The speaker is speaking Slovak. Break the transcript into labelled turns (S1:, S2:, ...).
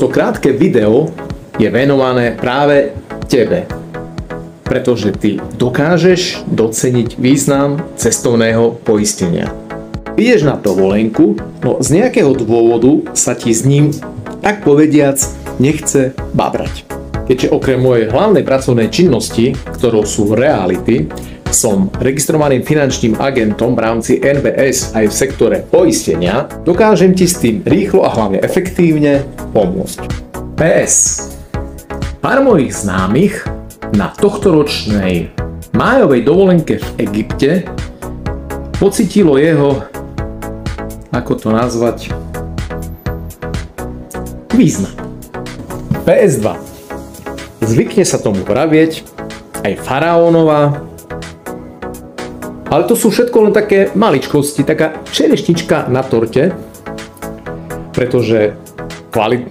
S1: Toto krátke video je venované práve tebe, pretože ty dokážeš doceniť význam cestovného poistenia. Ideš na dovolenku, no z nejakého dôvodu sa ti s ním, tak povediac, nechce babrať. Keďže okrem mojej hlavnej pracovnej činnosti, ktorou sú reality, som registrovaným finančným agentom v rámci NBS aj v sektore poistenia, dokážem ti s tým rýchlo a hlavne efektívne pomôcť. PS. Pár mojich známych na tohtoročnej májovej dovolenke v Egypte pocítilo jeho, ako to nazvať, význam. PS2. Zvykne sa tomu vravieť aj faraónova, ale to sú všetko len také maličkosti, taká čerešnička na torte, pretože kvalitný